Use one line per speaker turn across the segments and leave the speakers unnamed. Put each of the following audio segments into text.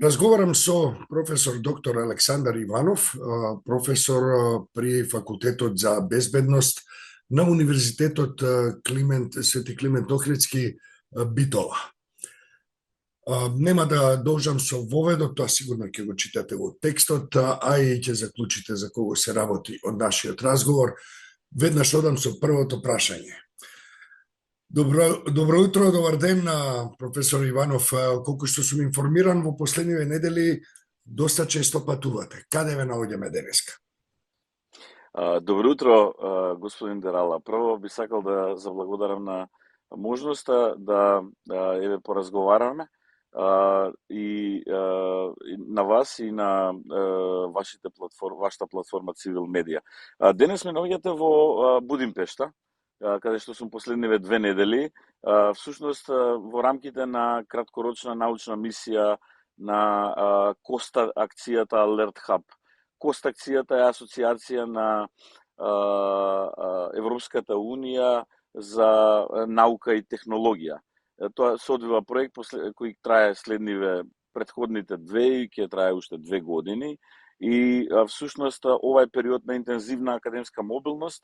Разговарам со професор доктор Александар Иванов, професор при Факултетот за безбедност на Универзитетот Свети Климент Охридски Битола. Нема да должам со воведот, тоа сигурно ќе го читате во текстот, а и ќе заклучите за кого се работи од нашиот разговор. Веднаш одам со првото прашање. Добро утро, добар ден на професор Иванов. Колку што сум информиран, во последниве недели доста често патувате. Каде ве наоѓаме денеска?
Добро утро, господин Дерала. Прво би сакал да заблагодарам на можноста да еве поразговараме и на вас и на вашата платформа Цивил Медија. Денес ме наоѓате во Будимпешта, каде што сум последниве 2 недели, всушност во рамките на краткорочна научна мисија на КОСТА акцијата Alert Hub. КОСТА акцијата е асоциација на Европската Унија за наука и технологија. Тоа се одвива проект кој трае предходните 2 и ќе трае уште 2 години. И всушност овај период на интензивна академска мобилност,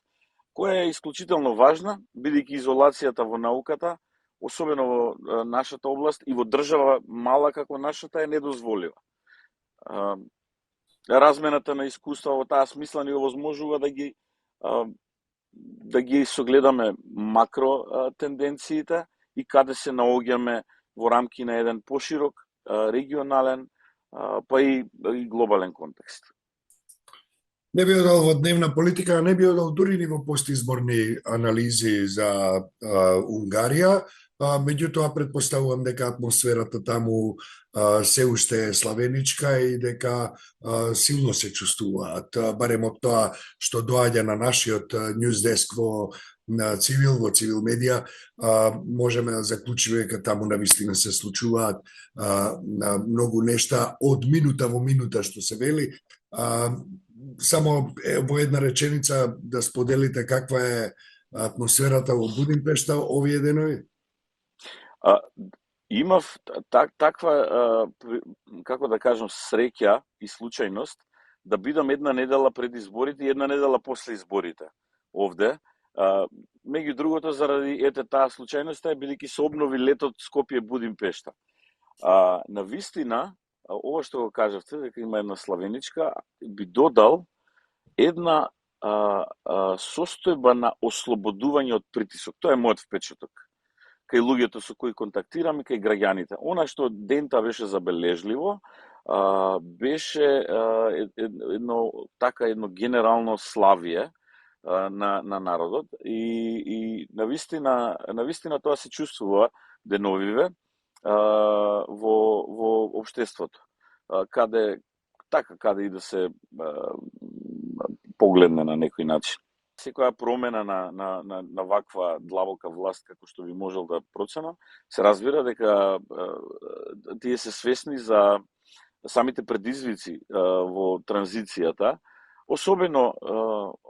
која е исклучително важна, бидејќи изолацијата во науката, особено во нашата област и во држава мала како нашата, е недозволива. Размената на искуства во таа смисла ни овозможува да ги согледаме макро тенденциите и каде се наоѓаме во рамки на еден поширок, регионален, па и глобален контекст.
Не би одал во дневна политика, не би одал дури ни во постизборни анализи за Унгарија, меѓутоа предпоставувам дека атмосферата таму се уште е славеничка и дека силно се чувствуваат, барем од тоа што доаѓа на нашиот ньюсдеск во Цивил Медија, можеме да заклучиме дека таму навистина се случуваат многу нешта од минута во минута, што се вели. Само во една реченица да споделите каква е атмосферата во Будимпешта овие денови?
Имав таква, како да кажам, среќа и случајност да бидам една недела пред изборите и една недела после изборите овде. Меѓу другото, заради таа случајност е бидејќи се обнови летот Скопје-Будимпешта. Навистина, ова што го кажавте, дека има една славеничка, би додал една состојба на ослободување од притисок. Тоа е мојот впечаток кај луѓето со кои контактирам и кај граѓаните. Она што дента беше забележливо, беше едно генерално славие на народот и навистина тоа се чувствува деновиве во општеството. Каде и да се погледне на некој начин. Секоја промена на ваква длабока власт, како што би можел да проценам, се разбира дека тие се свесни за самите предизвици во транзицијата, особено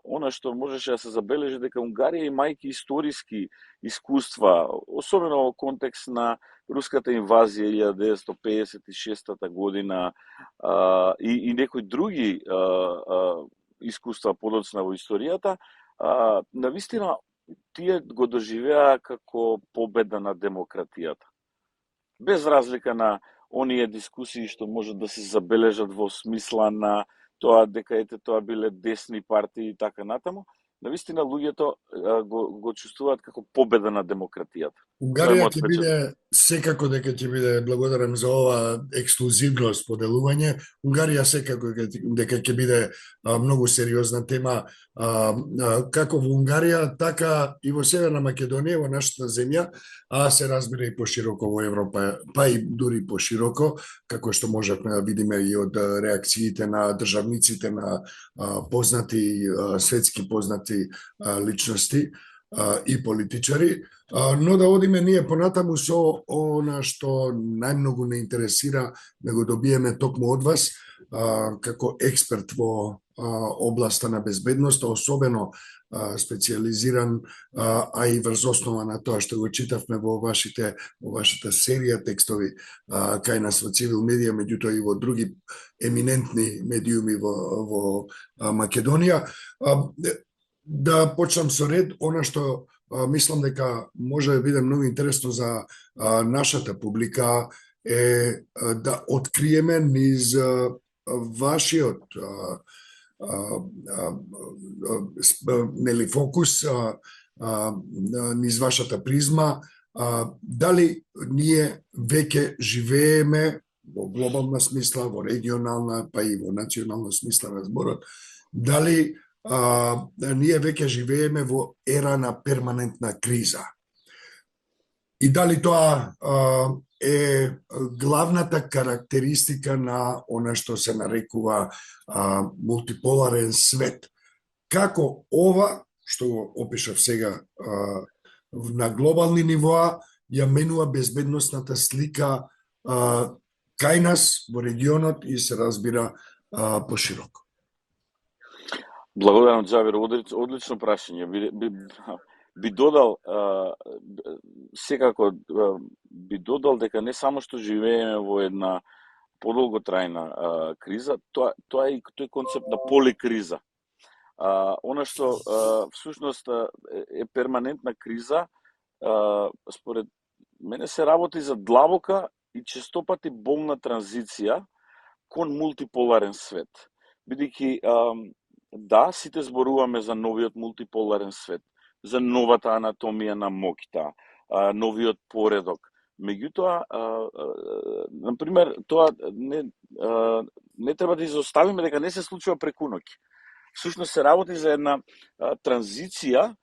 она што можеше да се забележи дека Унгарија имајќи историски искуства, особено во контекст на руската инвазија 1956 година и некои други искуства подоцна во историјата, навистина тие го доживеа како победа на демократијата. Без разлика на оние дискусии што можат да се забележат во смисла на тоа дека тоа биле десни партии и така натаму, навистина луѓето го чувствуваат како победа на демократијата.
Унгарија ќе биде, секако дека ќе биде, благодарам за ова ексклузивно споделување, Унгарија секако дека ќе биде многу сериозна тема, како во Унгарија, така и во Северна Македонија, во нашата земја, а се разбира и пошироко во Европа, па и дури пошироко, како што можевме да видиме и од реакциите на државниците, на познати, светски познати личности и политичари, но да одиме ние понатаму со она што најмногу не интересира, да го добиеме токму од вас, како експерт во областа на безбедноста, особено специализиран, а и врз основа на тоа што го читавме во вашата серија текстови кај нас во Цивил медија, меѓутоа и во други еминентни медиуми во Македонија. Да почнам со ред, она што мислам дека може да биде многу интересно за нашата публика е да откриеме низ вашиот нели фокус, низ вашата призма, дали ние веќе живееме во глобална смисла, во регионална, па и во национална смисла на зборот, дали ние веќе живееме во ера на перманентна криза. И дали тоа е главната карактеристика на она што се нарекува мултиполарен свет. Како ова, што го опишав сега на глобални нивоа, ја менува безбедносната слика кај нас во регионот и се разбира пошироко.
Благодарам, Џавер, одлично прашање. Би додал, секако би додал дека не само што живееме во една подолготрајна криза, тоа е тој концепт на поликриза. Она што всушност е перманентна криза, според мене се работи за длабока и честопати болна транзиција кон мултиполарен свет. Бидејќи да, сите зборуваме за новиот мултиполарен свет, за новата анатомија на моќта, новиот поредок. Меѓутоа, например, тоа не треба да изоставиме дека не се случува преку ноќ. Всушност се работи за една транзиција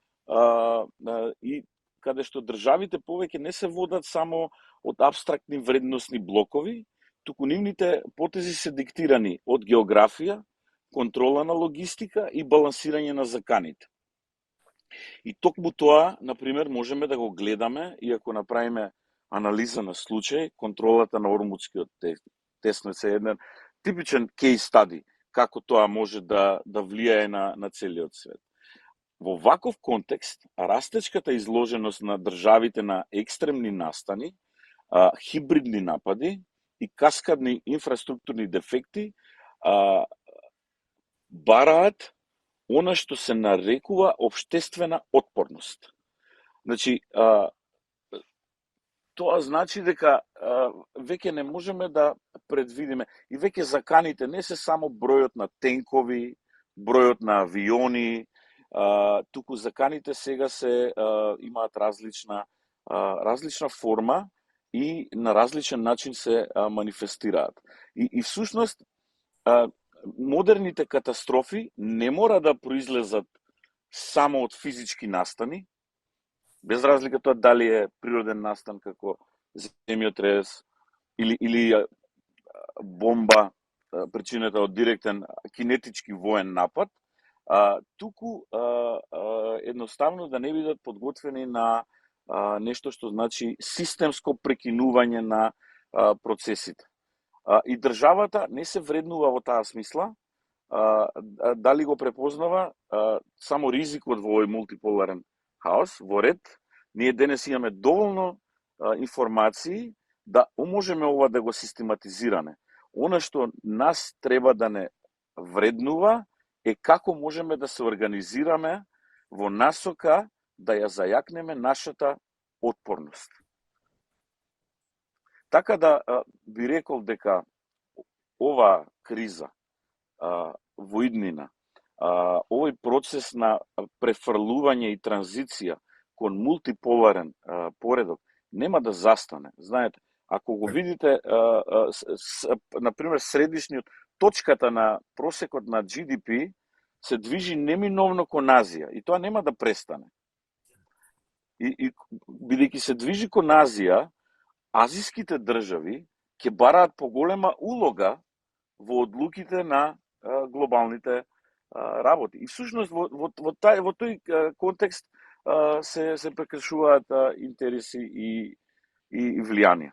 и каде што државите повеќе не се водат само од апстрактни вредносни блокови, туку нивните потези се диктирани од географија, контрола на логистика и балансирање на заканите. И токму тоа, например, можеме да го гледаме, и ако направиме анализа на случај, контролата на Ормудскиот теснец е еден типичен кейс стади, како тоа може да влијае на целиот свет. Во ваков контекст, растечката изложеност на државите на екстремни настани, хибридни напади и каскадни инфраструктурни дефекти бараат она што се нарекува општествена отпорност. Значи, тоа значи дека веќе не можеме да предвидиме и веќе заканите не се само бројот на тенкови, бројот на авиони, туку заканите сега се имаат различна форма и на различен начин се манифестираат. И всушност модерните катастрофи не мора да произлезат само од физички настани, без разлика тоа дали е природен настан како земјотрес или бомба, причината од директен кинетички воен напад, туку едноставно да не бидат подготвени на нешто што значи системско прекинување на процесите. И државата не се вреднува во таа смисла, дали го препознава само ризикот во овој мултиполарен хаос, во ред. Ние денес имаме доволно информации да можеме ова да го систематизираме. Она што нас треба да не вреднува е како можеме да се организираме во насока да ја зајакнеме нашата отпорност. Така да би рекол дека ова криза во иднина, овој процес на префрлување и транзиција кон мултиполарен поредок нема да застане. Знаете, ако го видите, например, средишниот, точката на просекот на GDP се движи неминовно кон Азија и тоа нема да престане. И бидејќи се движи кон Азија, азиските држави ќе бараат поголема улога во одлуките на глобалните работи. И всушност во тој контекст се прекршуваат интереси и влијанија.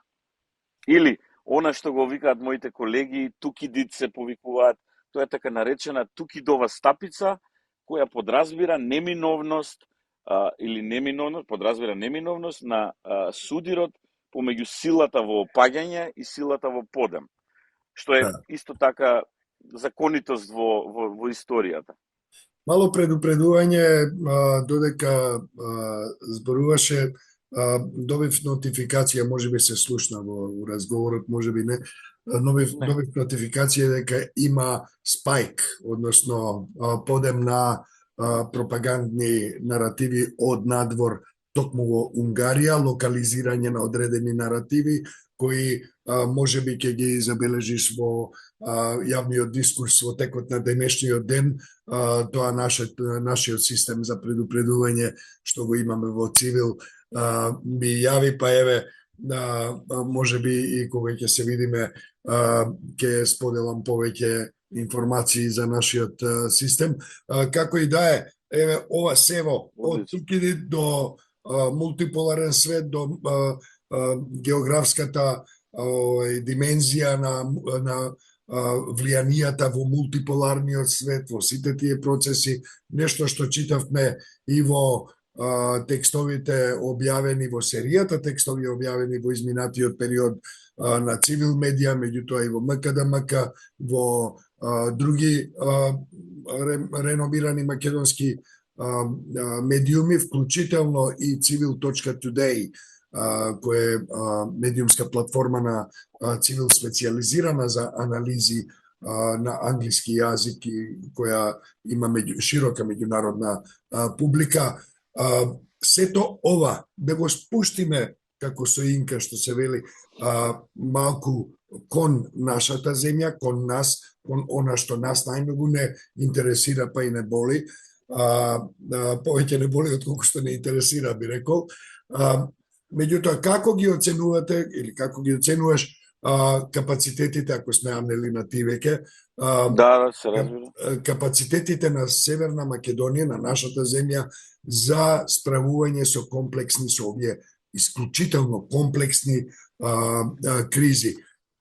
Или она што го викаат моите колеги, тукидит се повикуваат, тоа е така наречена Тукидова стапица, која подразбира неминовност или подразбира неминовност на судирот помеѓу силата во опаѓање и силата во подем, што е исто така законитост во историјата.
Мало предупредување, додека зборуваше, добив нотификација, можеби се слушна во разговорот, можеби не, добив нотификација дека има спајк, односно подем на пропагандни наративи од надвор токму во Унгарија, локализирање на одредени наративи кои можеби ќе ги забележиш во јавниот дискурс во текот на денешниот ден. Тоа нашиот систем за предупредување што го имаме во цивил ми јави, па еве можеби и кога ќе се видиме ќе споделам повеќе информации за нашиот систем. Како и да е, еве ова сево од Тукиди до мултиполарен свет, до географската димензија на влијанијата во мултиполарниот свет, во сите тие процеси, нешто што читавме и во текстовите објавени во серијата, текстови објавени во изминатиот период на цивил медија, меѓутоа и во МКДМК, во други реномирани македонски медиуми, вклучително и Civil.today, која е медиумска платформа на Цивил специјализирана за анализи на англиски јазик и која има широка меѓународна публика. Сето ова да го спуштиме, како со инка што се вели, малку кон нашата земја, кон нас, кон она што нас најмногу не интересира, па и не боли. Повеќе не боли отколку што не интересира, би рекол. Меѓутоа, како ги оценувате или како ги оценуваш капацитетите, ако сме амнели на ти веќе,
да, се разбира,
капацитетите на Северна Македонија, на нашата земја, за справување со комплексни, со овие исклучително комплексни кризи.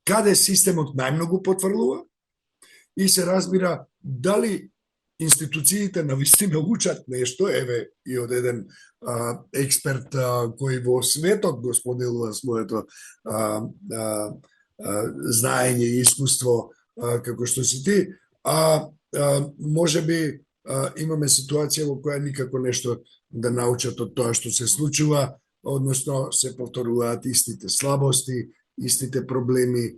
Каде системот најмногу потврлува и се разбира дали институциите навистина учат нешто, еве и од еден експерт кој во светот го споделува своето знаење и искуство како што си ти, можеби имаме ситуација во која никако нешто да научат од тоа што се случува, односно се повторуваат истите слабости, истите проблеми,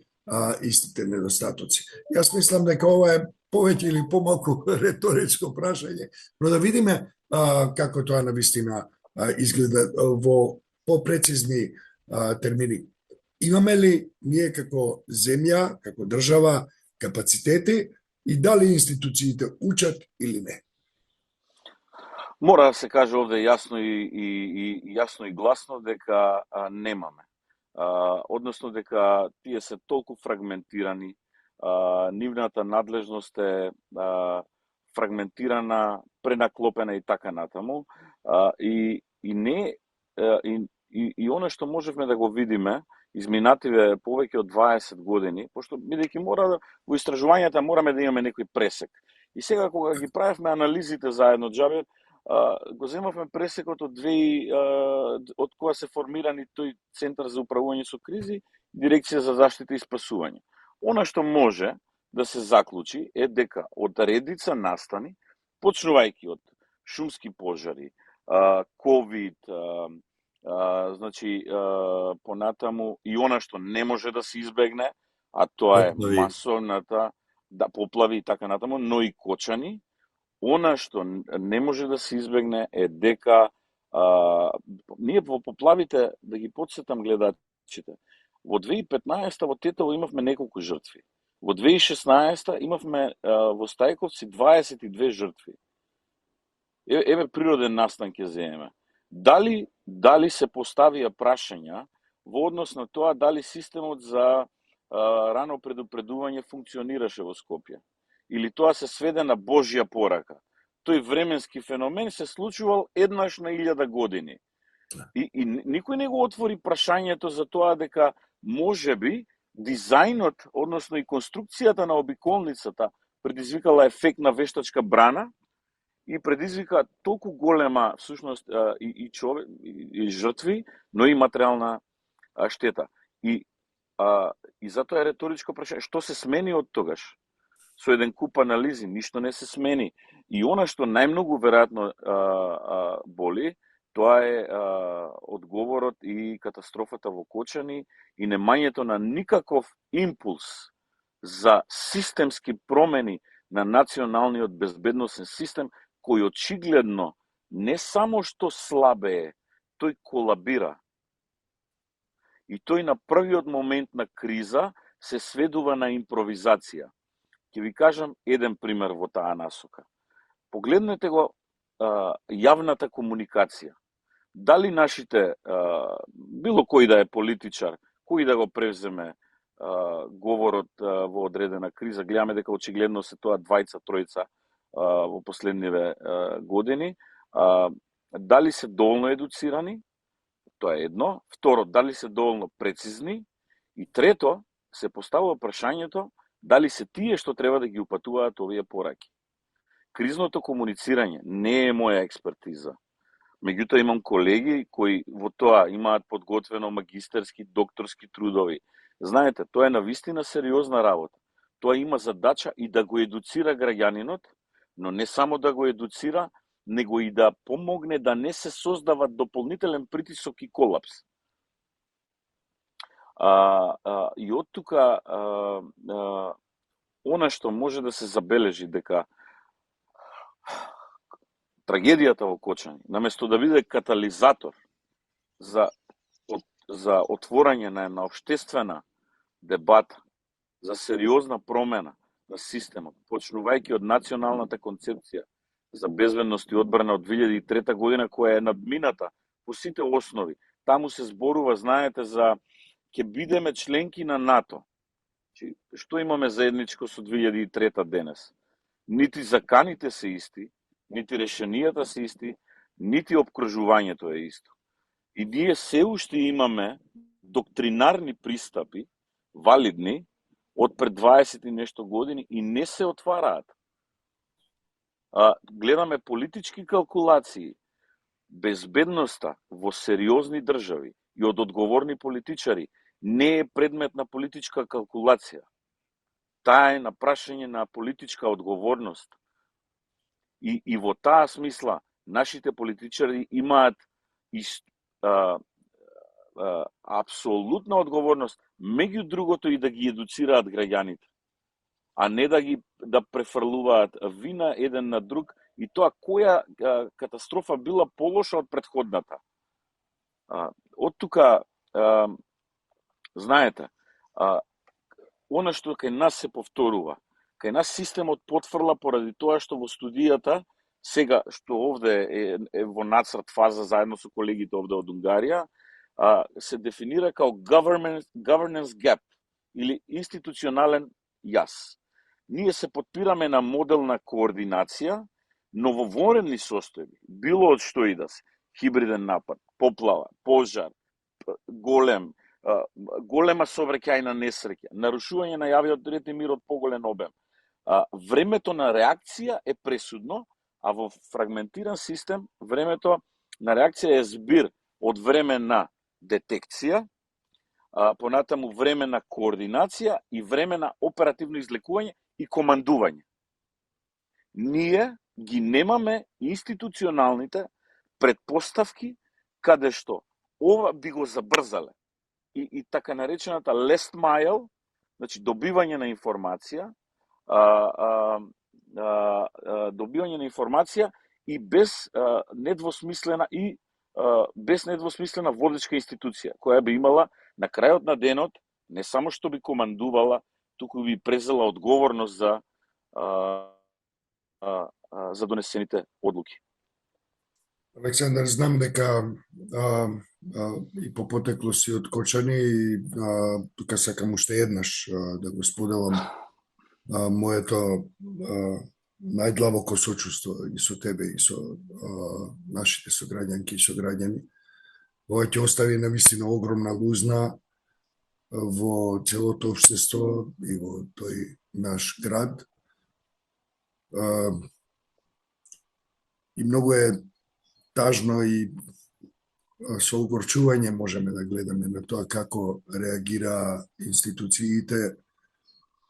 истите недостатоци. Јас мислам дека ова е повеќе или помалку реторичко прашање, но да видиме како тоа навистина изгледа во попрецизни термини. Имаме ли ние како земја, како држава, капацитети и дали институциите учат или не?
Мора да се каже овде јасно и јасно и гласно дека немаме. Односно дека тие се толку фрагментирани, нивната надлежност е фрагментирана, пренаклопена и така натаму, и оно што можевме да го видиме изминативе повеќе од 20 години, пошто бидејќи во истражувањата мораме да имаме некој пресек. И сега кога ги правевме анализите заедно џабе, го земавме пресекот од од кога се формирани тој Центар за управување со кризи, Дирекција за заштита и спасување. Она што може да се заклучи е дека од редица настани, почнувајќи од шумски пожари, ковид, значи понатаму и она што не може да се избегне, а тоа е масовната поплави и така натаму, но и кочани. Она што не може да се избегне е дека ние во поплавите, да ги подсетам гледачите, во 2015 во Тетово имавме неколку жртви. Во 2016 имавме во Стајковци 22 жртви. Еве природен настан ќе земеме. Дали се поставија прашања во однос на тоа дали системот за рано предупредување функционираше во Скопје? Или тоа се сведе на Божја порака? Тој временски феномен се случувал еднаш на 1000 години. И никој не го отвори прашањето за тоа дека можеби дизајнот, односно и конструкцијата на обиколницата предизвикала ефект на вештачка брана и предизвика толку голема всушност и жртви, но и материјална штета. И затоа е реторичко прашање, што се смени од тогаш? Со еден куп анализи, ништо не се смени. И она што најмногу веројатно боли, тоа е одговорот и катастрофата во Кочани и немањето на никаков импулс за системски промени на националниот безбедносен систем, кој очигледно не само што слабее, тој колабира. И тој на првиот момент на криза се сведува на импровизација. Ќе ви кажам еден пример во таа насока. Погледнете го јавната комуникација. Дали нашите, било кој да е политичар, кој да го превземе говорот во одредена криза, гледаме дека очигледно се тоа двајца, тројца во последниве години, дали се доволно едуцирани, тоа е едно. Второ, дали се доволно прецизни. И трето, се поставува прашањето дали се тие што треба да ги упатуваат овие пораки. Кризното комуницирање не е моја експертиза. Меѓутоа имам колеги кои во тоа имаат подготвено магистерски, докторски трудови. Знаете, тоа е навистина сериозна работа. Тоа има задача и да го едуцира граѓанинот, но не само да го едуцира, него и да помогне да не се создава дополнителен притисок и колапс. И од тука она што може да се забележи дека трагедијата во Кочани, наместо да биде катализатор за отворање на една општествена дебата, за сериозна промена на системот, почнувајќи од националната концепција за безбедност и одбрана од 2003 година, која е надмината по сите основи. Таму се зборува, знаете, за ќе бидеме членки на НАТО. Што имаме заедничко со 2003 денес? Нити заканите се исти, нити решенијата се исти, нити обкружувањето е исто. И ние се уште имаме доктринарни пристапи, валидни, од пред 20 и нешто години и не се отвараат. Гледаме политички калкулации, безбедноста во сериозни држави и од одговорни политичари не е предмет на политичка калкулација. Таа е на прашање на политичка одговорност. И во таа смисла, нашите политичари имаат апсолутна одговорност, меѓу другото и да ги едуцираат граѓаните, а не да префрлуваат вина еден на друг и тоа која катастрофа била полоша од претходната. Од тука, знаете, она што кај нас се повторува, кај нас системот потврла поради тоа што во студијата, сега што овде е во нацрт фаза заедно со колегите овде од Унгарија, се дефинира као governance gap или институционален јас. Ние се подпираме на модел на координација, но во вонредни состојби, било од што и да се, хибриден напад, поплава, пожар, голема сообраќајна несреќа, нарушување на јавниот ред и мир од поголем обем. Времето на реакција е пресудно, а во фрагментиран систем времето на реакција е збир од време на детекција, понатаму време на координација и време на оперативно излекување и командување. Ние ги немаме институционалните предпоставки каде што ова би го забрзале. И така наречената last mile, значи добивање на информација, и без недвосмислена водечка институција, која би имала на крајот на денот не само што би командувала, туку би презела одговорност за донесените одлуки.
Александар, знам дека и по потекло си од Кочани и тука сакам уште еднаш да го споделам моето најдлабоко сочувство и со тебе и со нашите сограѓанки и сограѓани. Ова ќе остави навистина огромна лузна во целото општество и во тој наш град. И многу е тажно и со огорчување можеме да гледаме на тоа како реагира институциите,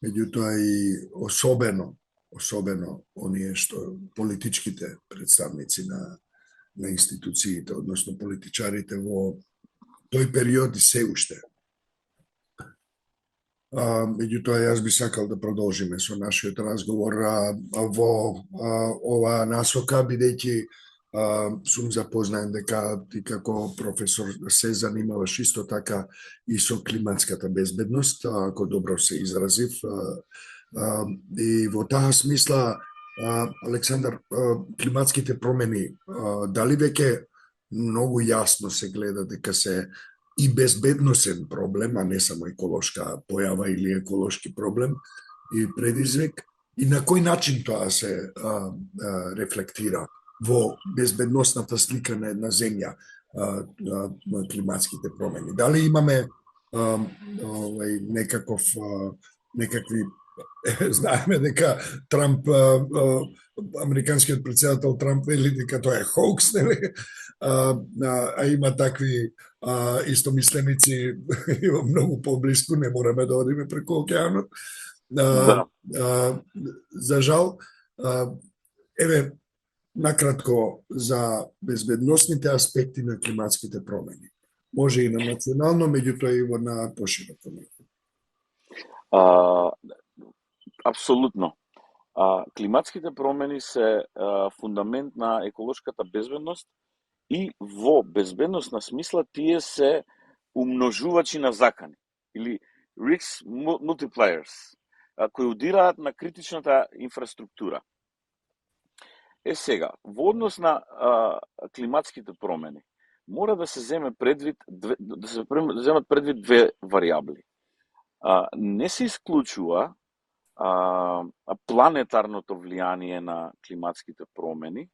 меѓутоа и особено оние што политичките представници на институциите, односно политичарите во тој период и се уште. Меѓутоа, јас би сакал да продолжиме со нашиот разговор во оваа насока, бидејќи сум запознаен дека ти како професор се занимаваш исто така и со климатската безбедност, ако добро се изразив. И во таа смисла, Александар, климатските промени, дали веќе многу јасно се гледа дека се и безбедносен проблем, а не само еколошка појава или еколошки проблем и предизвик, и на кој начин тоа се рефлектира во безбедносната слика на една земја на климатските промени? Дали имаме некакви знаеме дека Трамп, американскиот председател Трамп вели дека тоа е хоукс, нели? А има такви истомисленици многу поблиску, не мораме да одиме преку океанот. За жал, еве накратко за безбедносните аспекти на климатските промени. Може и на национално, меѓутоа и на пошироко ниво.
Апсолутно. Климатските промени се фундамент на еколошката безбедност и во безбедносна смисла тие се умножувачи на закани или risk multipliers кои удираат на критичната инфраструктура. Сега, во однос на климатските промени мора да се земат предвид две варијабли. Не се исклучува планетарното влијание на климатските промени,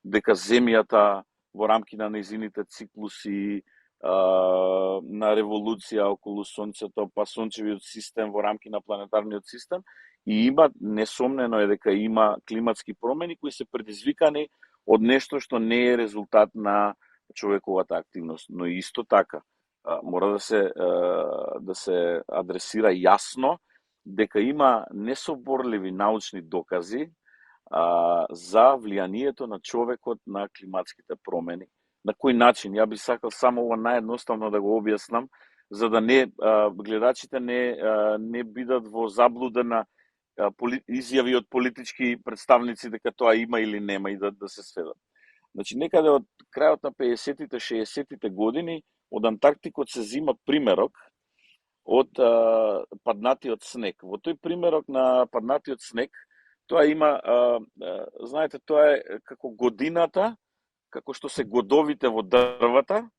дека Земјата во рамки на нејзините циклуси на револуција околу Сонцето, па сончевиот систем во рамки на планетарниот систем, и има, несомнено е дека има климатски промени кои се предизвикани од нешто што не е резултат на човековата активност, но исто така мора да се адресира јасно дека има несоборливи научни докази за влијанието на човекот на климатските промени. На кој начин? Ја би сакал само ова наједноставно да го објаснам, за да гледачите не бидат во заблуда на изјави од политички представници дека тоа има или нема и да се сведат. Значи, некаде од крајот на 50-тите, 60-тите години од Антарктикот се зима примерок од паднатиот снег. Во тој примерок на паднатиот снег, тоа има, знаете, тоа е како годината, како што се годовите во дрвата,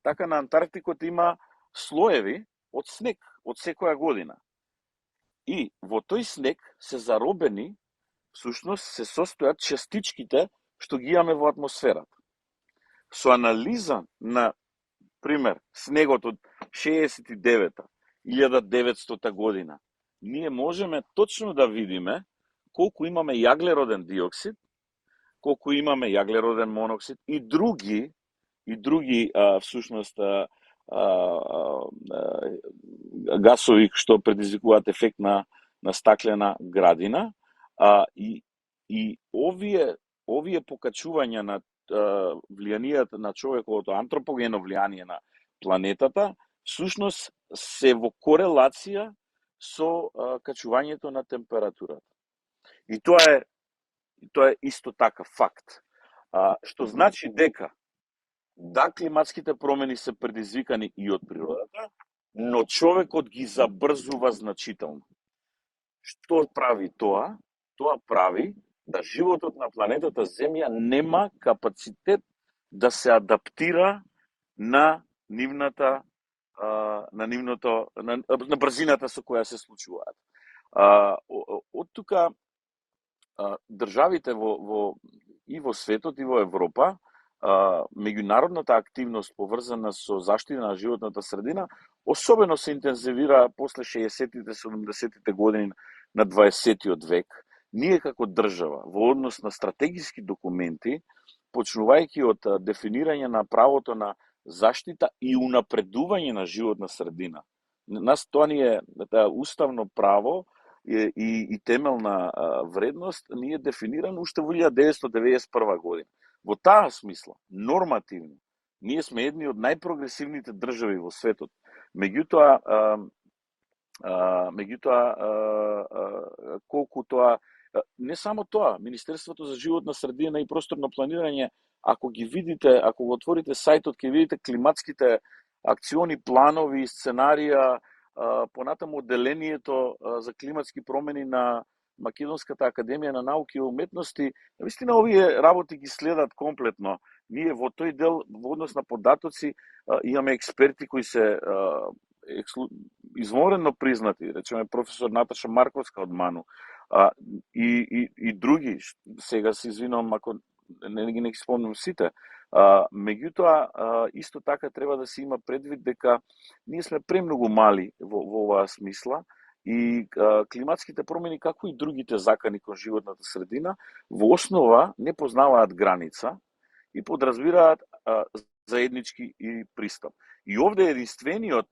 така на Антарктикот има слоеви од снег од секоја година. И во тој снег се заробени, всушност се состојат частичките што ги имаме во атмосферата. Со анализа на, пример, снегот од 69-та, 1900 година, ние можеме точно да видиме колку имаме јаглероден диоксид, колку имаме јаглероден моноксид и други всушност гасови што предизвикуваат ефект на стаклена градина, и овие покачувања на влијанието на човековото антропогено влијание на планетата всушност се во корелација со качувањето на температурата. И тоа е исто така факт. Што значи дека да, климатските промени се предизвикани и од природата, но човекот ги забрзува значително. Што прави тоа? Тоа прави да животот на планетата Земја нема капацитет да се адаптира на брзината со која се случуваат. Од тука државите и во светот и во Европа, меѓународната активност поврзана со заштита на животната средина особено се интензивира после 60-тите, 70-тите години на 20-тиот век, ние како држава во однос на стратегиски документи, почнувајќи од дефинирање на правото на заштита и унапредување на животна средина. Нас тоа ни е уставно право и темелна вредност ни е дефинирано уште во 1991 година. Во таа смисла, нормативно, ние сме едни од најпрогресивните држави во светот. Меѓутоа, колку тоа, не само тоа, Министерството за животна средина и просторно планирање, ако ги видите, ако го отворите сајтот, ќе видите климатските акциони планови и сценарија, понатаму одделението за климатски промени на Македонската академија на науки и уметности, навистина овие работи ги следат комплетно. Ние во тој дел, во однос на податоци, имаме експерти кои се изморено признати, речеме професор Наташа Марковска од МАНУ, и други, сега се извинувам ако не ги спомнам сите. Меѓутоа, исто така треба да се има предвид дека ние сме премногу мали во оваа смисла и климатските промени, како и другите закани кон животната средина, во основа не познаваат граница и подразбираат заеднички и пристап. И овде единствениот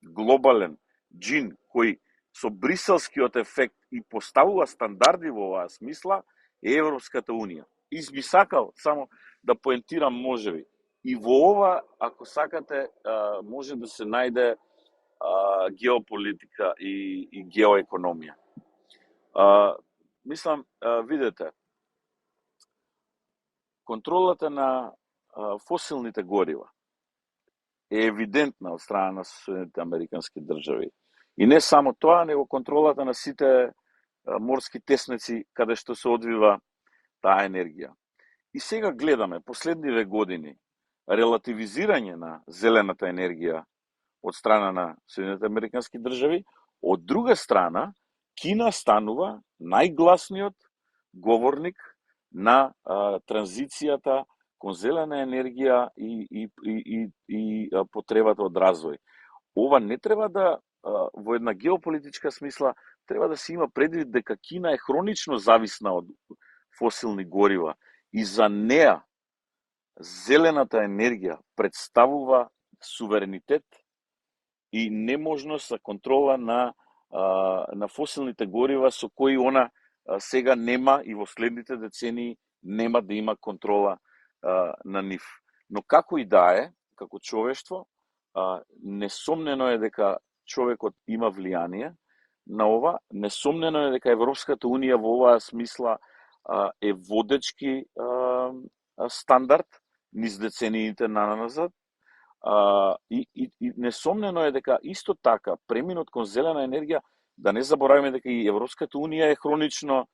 глобален джин кој со бриселскиот ефект и поставува стандарди во оваа смисла е Европската Унија. И би сакал само да поентирам можеби. И во ова, ако сакате, може да се најде геополитика и геоекономија. Мислам, видете, контролата на фосилните горива е евидентна од страна на Соединетите Американски држави. И не само тоа, него контролата на сите морски тесници каде што се одвива таа енергија. И сега гледаме последниве години релативизирање на зелената енергија од страна на Соединетите Американски држави, од друга страна Кина станува најгласниот говорник на транзицијата кон зелена енергија и потребата од развој. Ова не треба да во една геополитичка смисла треба да се има предвид дека Кина е хронично зависна од фосилни горива и за неа зелената енергија представува суверенитет и неможност за контрола на фосилните горива со кои она сега нема и во следните децении нема да има контрола на нив. Но како и да е, како човештво, несомнено е дека човекот има влијание на ова, несомнено е дека Европската Унија во оваа смисла е водечки стандард низ децениите наназад, и несомнено е дека исто така преминот кон зелена енергија, да не забораваме дека и Европската Унија е хронично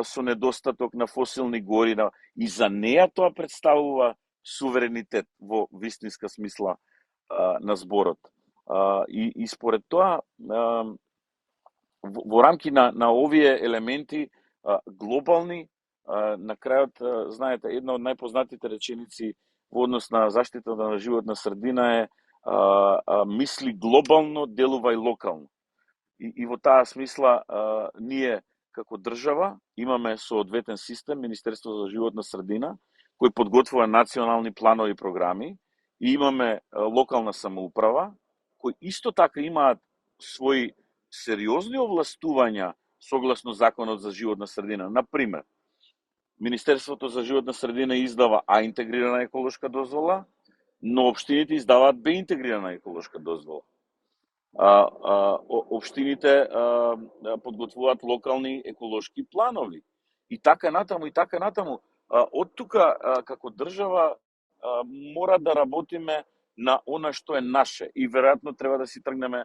со недостаток на фосилни горива и за неа тоа представува суверенитет во вистинска смисла на зборот. И според тоа, во рамки на овие елементи глобални, на крајот, знаете, една од најпознатите реченици во однос на заштитата на животна средина е мисли глобално, делувај локално. И во таа смисла ние како држава имаме соодветен систем, Министерство за животна средина, кој подготвува национални планови и програми, и имаме локална самоуправа, кои исто така имаат своји сериозни овластувања согласно Законот за животна средина. Например, Министерството за животна средина издава А интегрирана еколошка дозвола, но општините издаваат Б интегрирана еколошка дозвола. Општините подготвуваат локални еколошки планови. И така натаму. Од тука, како држава, мора да работиме на она што е наше. И веројатно треба да си тргнеме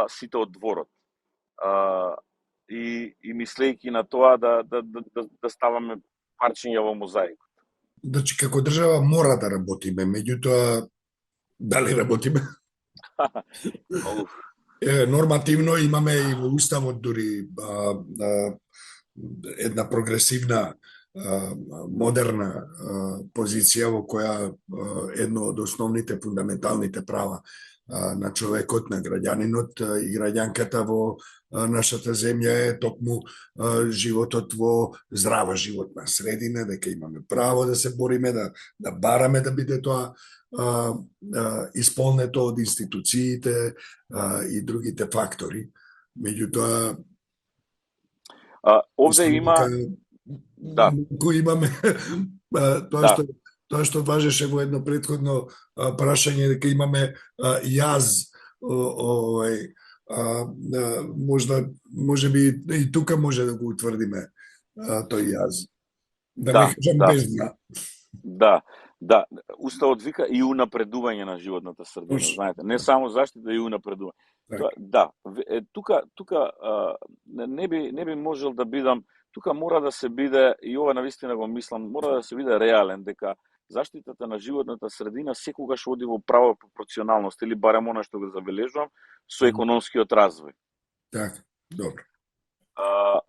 сите од дворот. И мислејќи на тоа да ставаме парчиња во мозаикот.
Значи, како држава мора да работиме, меѓутоа, дали работиме? Нормативно имаме и во Уставот дури една прогресивна модерна позиција во која едно од основните фундаменталните права на човекот, на граѓанинот и граѓанката во нашата земја е токму животот во здрава животна средина, дека имаме право да се бориме, да бараме да биде тоа исполнето од институциите и другите фактори. Меѓутоа,
овде има
кој имаме тоа што важеше во едно претходно прашање, дека имаме јаз, може би и тука може да го утврдиме тој јаз. Да не кажам бездна.
Да, Уставот вика и унапредување на животната средина, знаете, не само заштита, и унапредување. Да, тука не би можел да бидам, тука мора да се биде, и ова навистина го мислам, мора да се биде реален, дека заштитата на животната средина секогаш оди во права пропорционалност, или барем она што го забележувам, со економскиот развој.
Така, добро.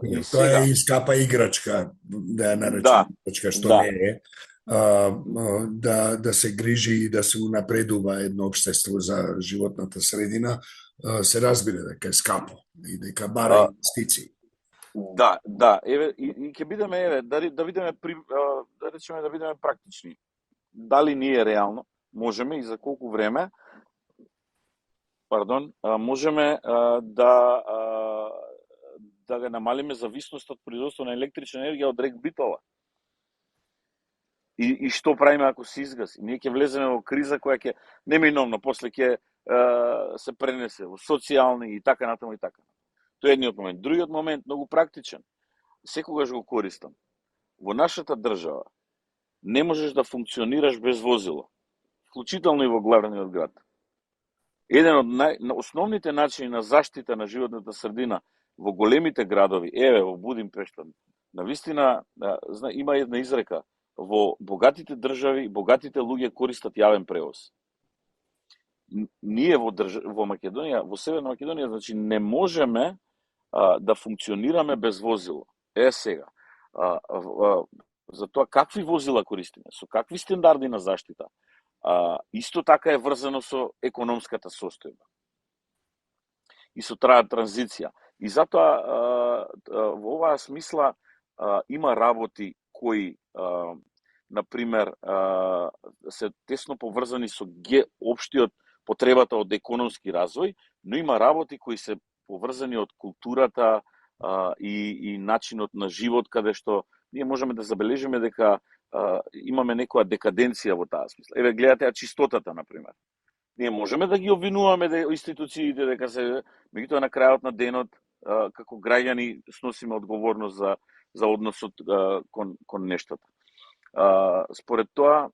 И
тоа
сега,
е искапа играчка, да ја наречем играчка, што не е. Да се грижи и да се унапредува едно општество за животната средина, се разбира дека е скапо и дека бара инвестиции.
Да, еве и ќе бидеме да видиме да речеме да бидеме практични. Дали ние реално можеме и за колку време можеме да го намалиме зависноста од производство на електрична енергија од рек Битола. И што правиме ако се изгаси? Ние ќе влеземе во криза која ќе неминовно после ќе се пренесе во социјални и така натаму и така. Тоа е едниот момент. Другиот момент, многу практичен, секогаш го користам. Во нашата држава не можеш да функционираш без возило, вклучително и во главниот град. Еден од основните начини на заштита на животната средина во големите градови, еве во Будимпешта, навистина има една изрека: во богатите држави, богатите луѓе користат јавен превоз. Ние во Македонија, во Северна Македонија, значи не можеме да функционираме без возило. Сега, за тоа какви возила користиме, со какви стандарди на заштита, исто така е врзано со економската состојба и со транзиција. И затоа во оваа смисла има работи кои например се тесно поврзани со општиот потребата од економски развој, но има работи кои се поврзани од културата и начинот на живот, каде што ние можеме да забележиме дека имаме некоја декаденција во таа смисла. Еве гледате чистотата, например. Ние можеме да ги обвинуваме институциите дека се, меѓутоа на крајот на денот како граѓани сносиме одговорност за односот кон нештата. Според тоа,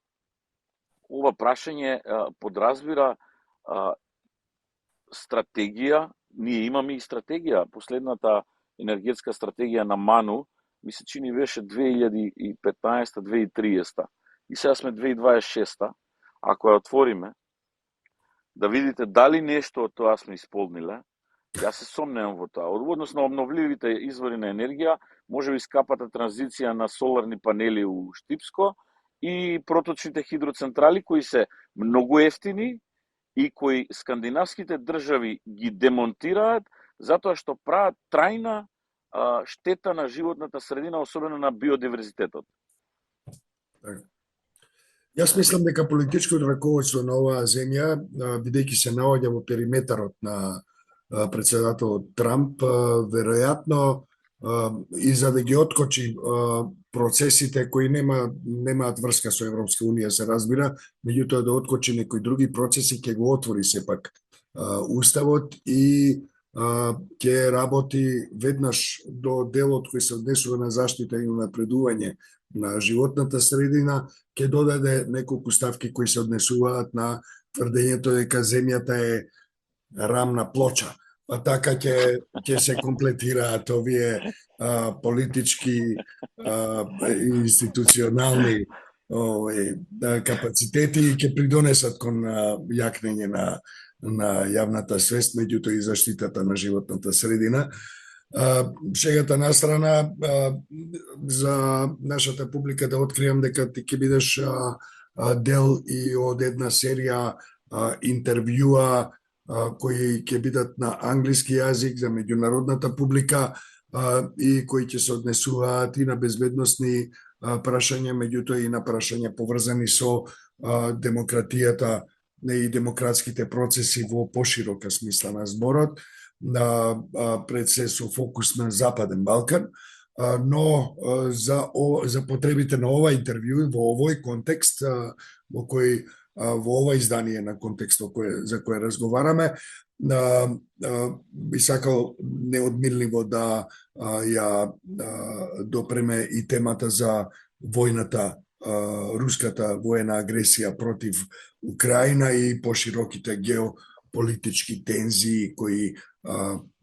ова прашање подразбира стратегија. Ние имаме и стратегија. Последната енергетска стратегија на МАНУ, ми се чини беше 2015-2030. И сега сме 2026. Ако ја отвориме, да видите дали нешто од тоа сме исполниле, јас се сомневам во тоа. Односно, обновливите извори на енергија, може би скапата транзиција на соларни панели у Штипско и проточните хидроцентрали, кои се многу ефтини и кои скандинавските држави ги демонтираат, затоа што прават трајна штета на животната средина, особено на биодиверзитетот.
Јас мислам дека политичкото раководство на оваа земја, бидејќи се наоѓа во периметарот на председателот Трамп, веројатно и за да ги откочи процесите кои немаат врска со Европска унија, се разбира, меѓутоа да откочи некои други процеси, ќе го отвори сепак уставот и ќе работи веднаш до делот кој се однесува на заштита и напредување на животната средина, ќе додаде неколку ставки кои се однесуваат на тврдењето дека земјата е рамна плоча. Па така ќе се комплетираат овие политички и институционални капацитети и ќе придонесат кон јакнење на јавната свест, меѓутоа и заштитата на животната средина. Шегата на страна, за нашата публика да откриам дека ти ќе бидеш дел и од една серија интервјуа кои ќе бидат на англиски јазик за меѓународната публика и кои ќе се однесуваат и на безбедносни прашања, меѓутоа и на прашања поврзани со демократијата и демократските процеси во поширока смисла на зборот, пред се со фокус на Западен Балкан, но за потребите на ова интервју, во овој контекст, во ова издание на контекст за кој разговараме, би сакал неодмирливо да ја допреме и темата за војната, руската воена агресија против Украина и пошироките геополитички тензии кои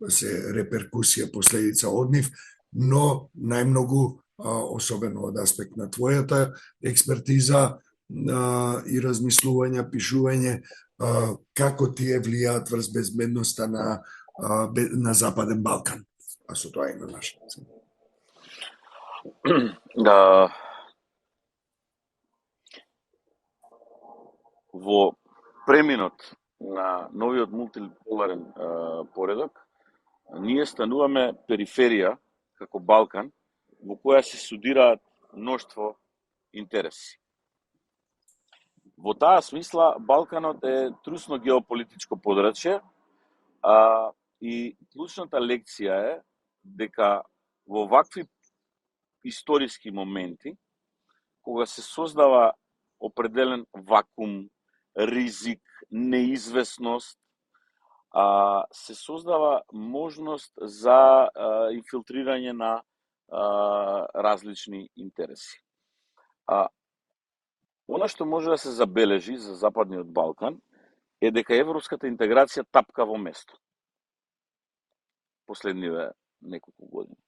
се реперкусија последица од нив, но најмногу, особено од аспект на твојата експертиза и размислување, пишување, како тие влијаат врз безбедноста на Западен Балкан, а со тоа и на нашата.
Во преминот на новиот мултиполарен поредок, ние стануваме периферија, како Балкан, во која се судираат мноштво интереси. Во таа смисла, Балканот е трусно геополитичко подрачје, и клучната лекција е дека во вакви историски моменти, кога се создава определен вакуум, ризик, неизвестност, се создава можност за инфилтрирање на различни интереси. Она што може да се забележи за Западниот Балкан е дека европската интеграција тапка во место последниве неколку години.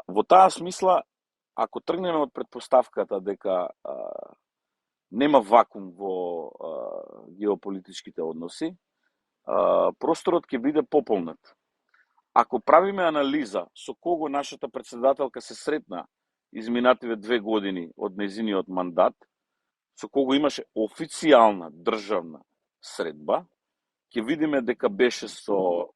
Во таа смисла, ако тргнеме од предпоставката дека нема вакуум во геополитичките односи, просторот ќе биде пополнет. Ако правиме анализа со кого нашата председателка се сретна изминативе 2 години од нејзиниот мандат, со кого имаше официјална државна средба, ќе видиме дека беше со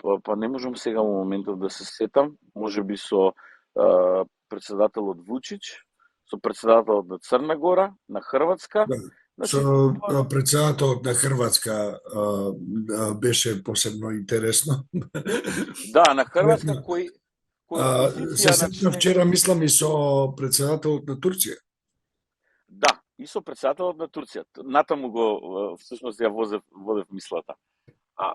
па не можам сега во моментот да се сетам, можеби со председателот Вучич, со председателот на Црна Гора, на Хрватска.
Со председателот на Хрватска беше посебно интересно.
Да, на Хрватска кој
се сетна вчера, мислам, и со председателот на Турција.
Да, и со председателот на Турција. Натаму го, всушност, ја водев мислата.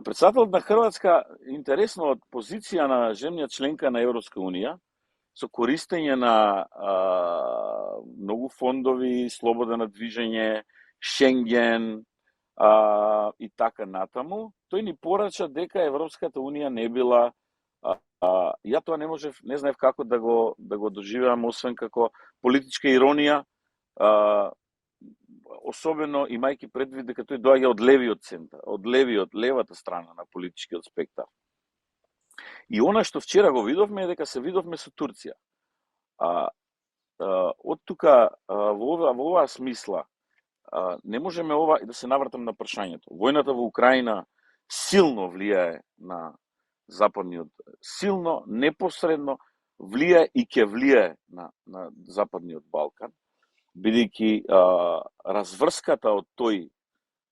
Председателот на Хрватска, интересно, од позиција на земја членка на Европска Унија, со користење на многу фондови, слобода на движење, Шенген и така натаму, тој ни порача дека Европската Унија не била, ја тоа не знаев како да го доживеам, освен како политичка иронија, особено имајќи предвид дека тој доаѓа од левиот центар, од левата страна на политичкиот спектар. И она што вчера го видовме е дека се видовме со Турција. Од тука, во оваа смисла, не можеме да се навратам на прашањето. Војната во Украина силно влијае на Западниот, силно, непосредно влијае и ќе влијае на Западниот Балкан, бидејќи разврската од тој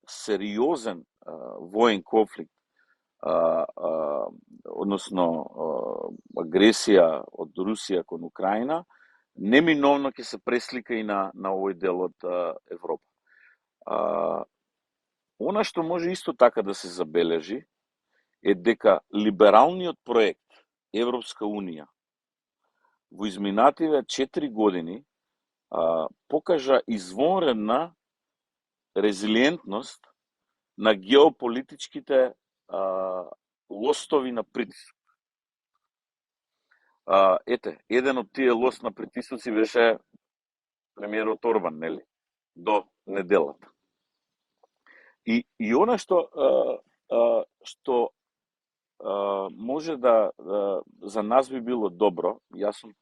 сериозен воен конфликт, односно агресија од Русија кон Украина, неминовно ќе се преслика и на овој дел од Европа. Она што може исто така да се забележи е дека либералниот проект Европска Унија во изминативе 4 години покажа извонредна резилиентност на геополитичките лостови на притисок. Еден од тие лост на притисоци беше премиерот Орбан, нели? До неделата. И она што што може да за нас би било добро. Јас сум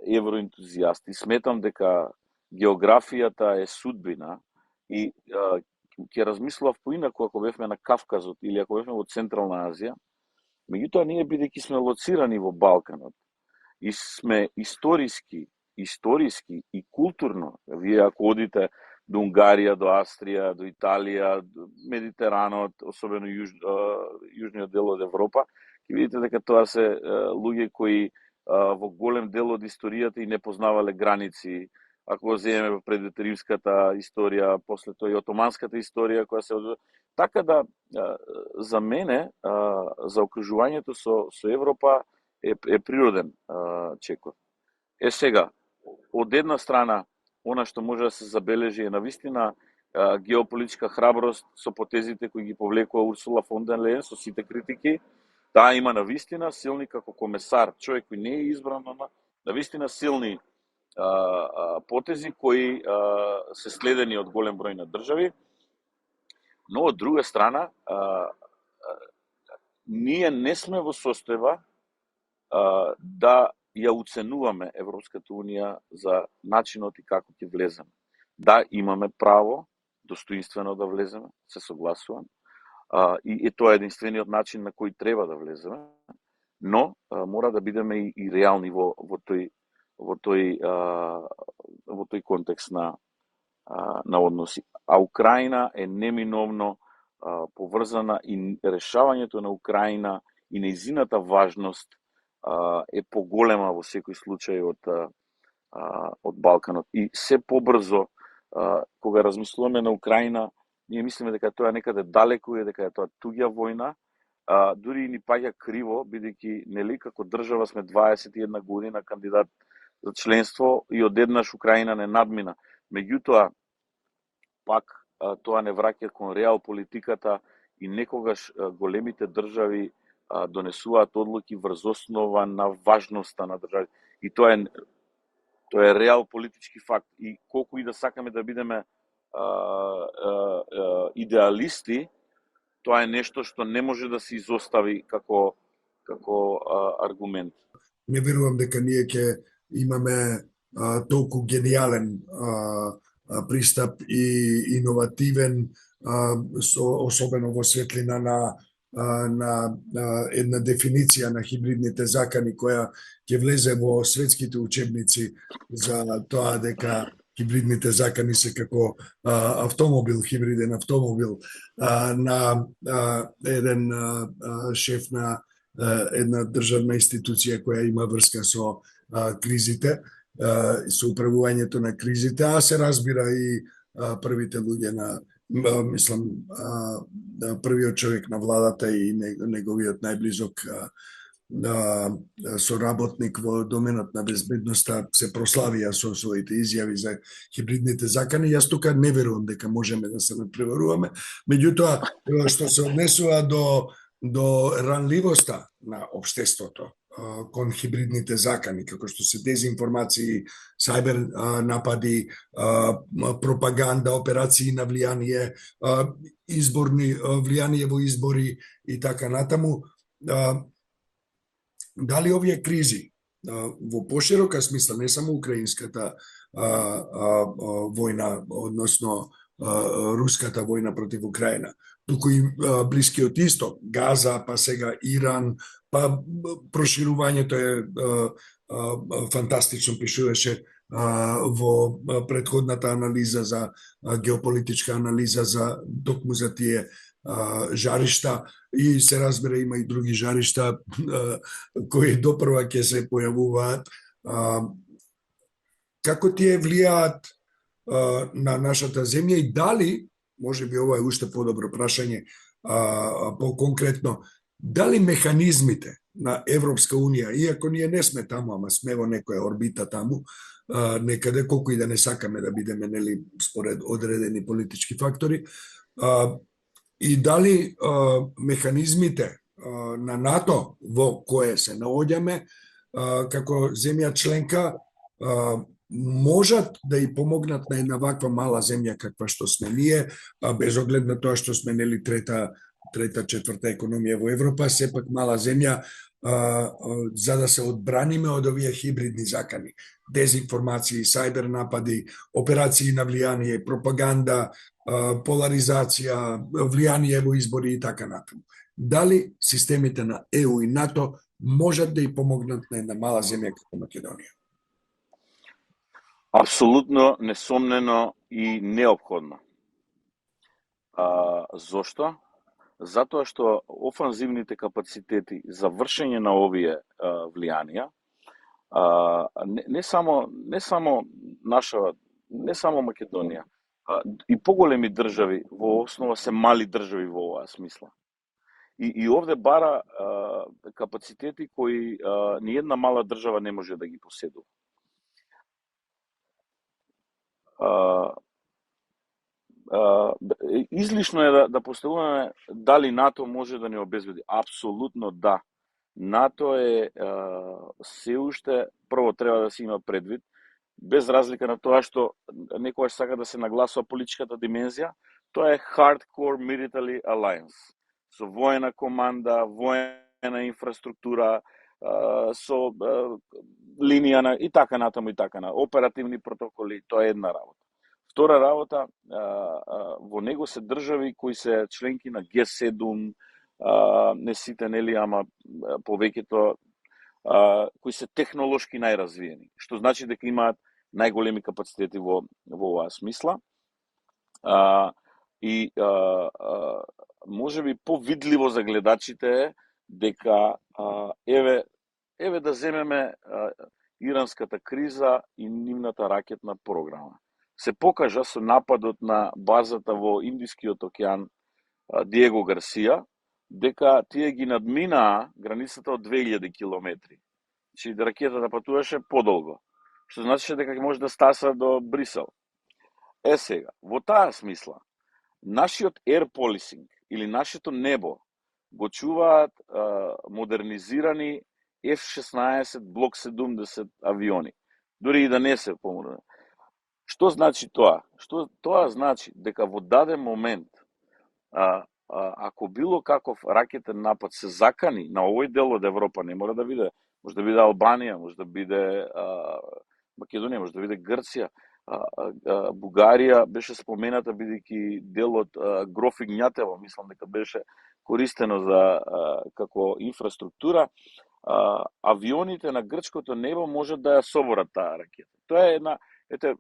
евроентузијаст и сметам дека географијата е судбина и ќе размислував поинаку ако бевме на Кавказот или ако бевме во Централна Азија. Меѓутоа, ние бидејќи сме лоцирани во Балканот и сме историски и културно, вие ако одите до Унгарија, до Австрија, до Италија, до Медитеранот, особено јужниот дел од Европа, ќе видите дека тоа се луѓе кои во голем дел од историјата и не познавале граници. Ако го земеме пред римската историја, после тоа и отоманската историја која се така да за мене заокружувањето со Европа е природен чекор. Сега, од една страна, она што може да се забележи е навистина геополитичка храброст со потезите кои ги повлекува Урсула фон дер Лејен со сите критики. Таа има навистина силни како комесар, човек кој не е избран, навистина силни потези кои се следени од голем број на држави. Но од друга страна, ние не сме во состојба да ја уценуваме Европската Унија за начинот и како ќе влеземе. Да, имаме право достоинствено да влеземе, се согласувам, и тоа е единствениот начин на кој треба да влеземе, но мора да бидеме и реални во тој контекст на односи. А Украина е неминовно поврзана и решавањето на Украина и нејзината важност е поголема во секој случај од Балканот. И се побрзо, кога размислуваме на Украина, ние мислиме дека тоа некаде далеку е, дека е тоа туѓа војна, дури и ни паѓа криво, бидејќи нели како држава сме 21 година кандидат за членство и одеднаш Украина не надмина. Меѓутоа, пак тоа не враќа кон реал политиката и некогаш големите држави донесуваат одлуки врз основа на важноста на државите. И тоа е реал политички факт. И колку и да сакаме да бидеме идеалисти, тоа е нешто што не може да се изостави како аргумент.
Не верувам дека ние ќе имаме толку гениален пристап и иновативен, особено во светлина на една дефиниција на хибридните закани која ќе влезе во светските учебници за тоа дека хибридните закани се како автомобил, хибриден автомобил, на еден шеф на една државна институција која има врска со кризите, со управувањето на кризите, а се разбира и првите луѓе првиот човек на владата и неговиот најблизок соработник во доменот на безбедноста се прославија со своите изјави за хибридните закани. Јас тука не верувам дека можеме да се надпреваруваме. Меѓутоа, што се однесува до ранливоста на општеството кон хибридните закани, како што се дезинформации, сајбер напади, пропаганда, операции на влијание, изборни влијание во избори и така натаму. Дали овие кризи во поширока смисла, не само украинската војна, односно руската војна против Украина, туку и Блискиот Исток, Газа, па сега Иран, па проширувањето е фантастично, пишуваше во претходната анализа за геополитичка анализа за токму за тие жаришта, и се разбира има и други жаришта кои допрва ќе се појавуваат. Како тие влијаат на нашата земја и дали, може би ова е уште подобро прашање, по-конкретно, дали механизмите на Европска Унија, иако ние не сме таму, ама сме во некоја орбита таму, некаде, колку и да не сакаме да бидеме, нели, според одредени политички фактори, и дали механизмите на НАТО во кое се наоѓаме како земја членка можат да и помогнат на една ваква мала земја каква што сме ние, без оглед на тоа што сме нели трета, четврта економија во Европа, сепак мала земја, за да се одбраниме од овие хибридни закани, дезинформации, сајбер напади, операции на влијание, пропаганда, поларизација, влијание во избори и така натаму. Дали системите на ЕУ и НАТО можат да и помогнат на една мала земја како Македонија?
Апсолутно, несомнено и неопходно. Зошто? Затоа што офанзивните капацитети за вршење на овие влијанија, не само наша, не само Македонија, и поголеми држави во основа се мали држави во оваа смисла. И овде бара капацитети кои ни една мала држава не може да ги поседува. Излишно е да поставуваме дали НАТО може да ни обезбеди. Апсолутно да. НАТО е се уште, прво треба да се има предвид, без разлика на тоа што некојаш сака да се нагласува политичката димензија, тоа е Hardcore Military Alliance. Со воена команда, воена инфраструктура, со линија на и така натаму и така на оперативни протоколи, тоа е една работа. Втора работа, во него се држави кои се членки на Г7, не сите, нели, ама повеќето, кои се технолошки најразвиени, што значи дека имаат најголеми капацитети во оваа смисла. И може би повидливо за гледачите е дека еве да земеме иранската криза и нивната ракетна програма. Се покажа со нападот на базата во Индискиот океан Диего Гарсија, дека тие ги надминаа границата од 2000 километри. Значи, ракетата патуваше подолго, што значи дека ќе може да стаса до Брисел. Сега, во таа смисла, нашиот air policing или нашето небо го чуваат модернизирани F-16 Block 70 авиони, дури и да не се помодерни. Што значи тоа? Тоа значи дека во даден момент, ако било каков ракетен напад се закани на овој дел од Европа, не мора да биде, може да биде Албанија, може да биде Македонија, може да биде Грција, Бугарија беше спомената бидејќи дел од Гроф Игњатево, мислам дека беше користено за како инфраструктура, авионите на грчкото небо можат да ја соборат таа ракета. Тоа е една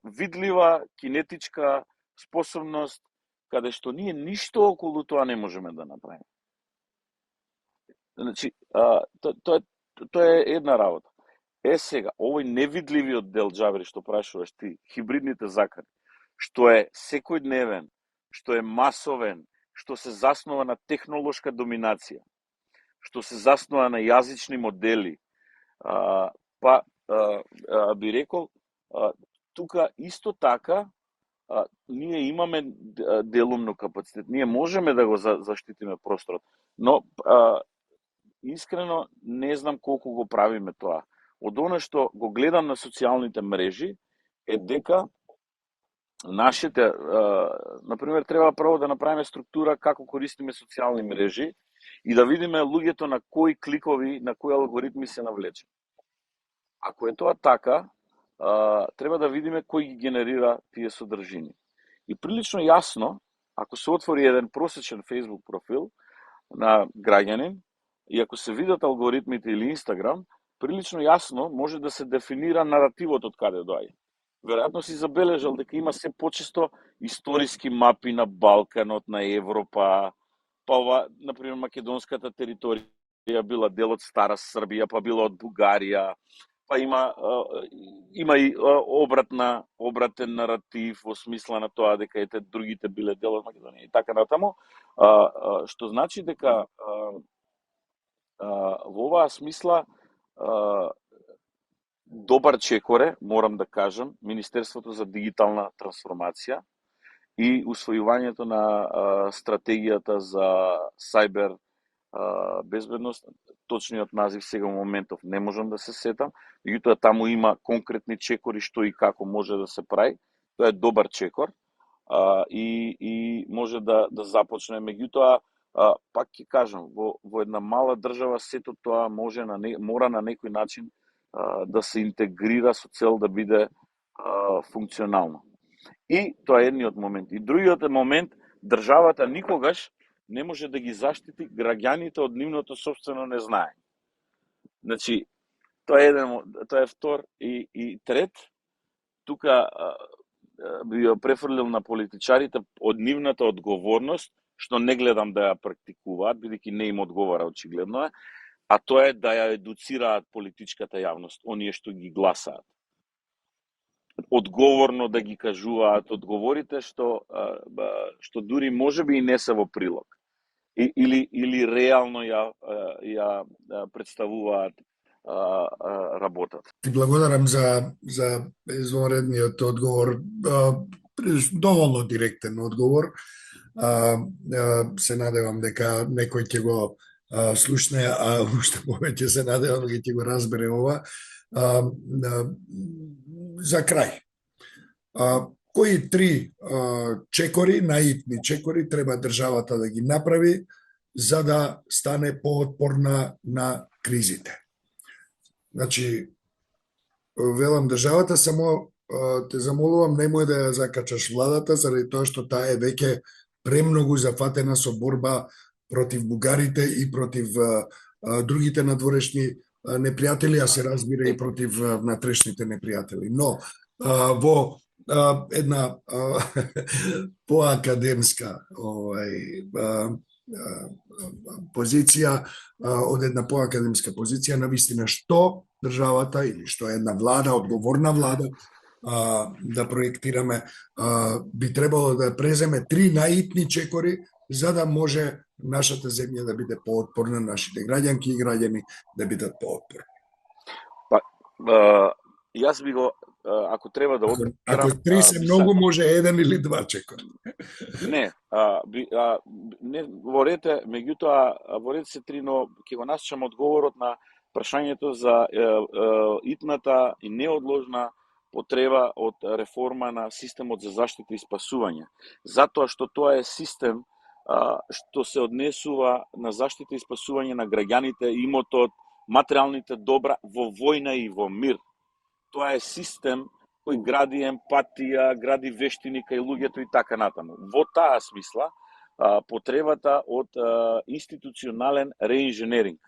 видлива кинетичка способност каде што ние ништо околу тоа не можеме да направиме. Значи, тоа е една работа. Сега, овој невидливиот дел, Џабри, што прашуваш ти, хибридните закани, што е секојдневен, што е масовен, што се заснова на технолошка доминација, што се заснова на јазични модели, би рекол, тука исто така ние имаме делумно капацитет. Ние можеме да го заштитиме просторот, но искрено не знам колку го правиме тоа. Од она што го гледам на социјалните мрежи е дека нашите, например, треба прво да направиме структура како користиме социјални мрежи и да видиме луѓето на кои кликови, на кои алгоритми се навлече. Ако е тоа така, треба да видиме кој ги генерира тие содржини. И прилично јасно, ако се отвори еден просечен Facebook профил на граѓанин и ако се видат алгоритмите или Instagram, прилично јасно може да се дефинира наративот од каде доаѓа. Веројатно си забележал дека има се почесто историски мапи на Балканот, на Европа, па ова, например, македонската територија била дел од Стара Србија, па била од Бугарија, па има и обратен наратив во смисла на тоа дека ете другите биле дел од Македонија и така натаму, што значи дека во оваа смисла добар чекоре, морам да кажам, Министерството за дигитална трансформација и усвојувањето на стратегијата за сајбер безбедност. Точниот назив сега во моментов не можам да се сетам, меѓутоа таму има конкретни чекори што и како може да се прави. Тоа е добар чекор и може да започне. Меѓутоа, пак ќе кажам, во една мала држава сето тоа мора на некој начин да се интегрира со цел да биде функционално. И тоа е едниот момент. И другиот момент, државата никогаш не може да ги заштити граѓаните од нивното сопствено незнаење. Значи, тоа е втор и трет. Тука би ја префрлил на политичарите од нивната одговорност, што не гледам да ја практикуваат, бидејќи не им одговара очигледно е, а тоа е да ја едуцираат политичката јавност, оние што ги гласаат. Одговорно да ги кажуваат одговорите што дури можеби и не се во прилог. Или реално ја представуваат работата.
Ти благодарам за извонредниот одговор, доволно директен одговор. Се надевам дека некој ќе го слушне, а уште повеќе се надевам дека ќе го разбере ова. За крај, кои три чекори, наитни чекори, треба државата да ги направи за да стане поотпорна на кризите? Значи, велам државата, само те замолувам, немој да ја закачаш владата, заради тоа што таа е веќе премногу зафатена со борба против бугарите и против другите надворешни непријатели, а се разбира и против внатрешните непријатели. Но, во една поакадемска позиција, од една поакадемска позиција, навистина што државата или што една влада, одговорна влада, да проектираме, би требало да преземе три наитни чекори за да може нашата земја да биде поотпорна, нашите граѓанки и граѓани да бидат поотпорни.
Јас би го, ако треба да одбирам...
Ако три се многу, може еден или два чекори.
Не, во ред, меѓутоа, во ред се три, но ќе го насчам одговорот на прашањето за итната и неодложна потреба од реформа на системот за заштита и спасување. Затоа што тоа е систем што се однесува на заштита и спасување на граѓаните, имотот, материјалните добра во војна и во мир. Тоа е систем кој гради емпатија, гради вештини кај луѓето и така натаму. Во таа смисла, потребата од институционален реинженеринг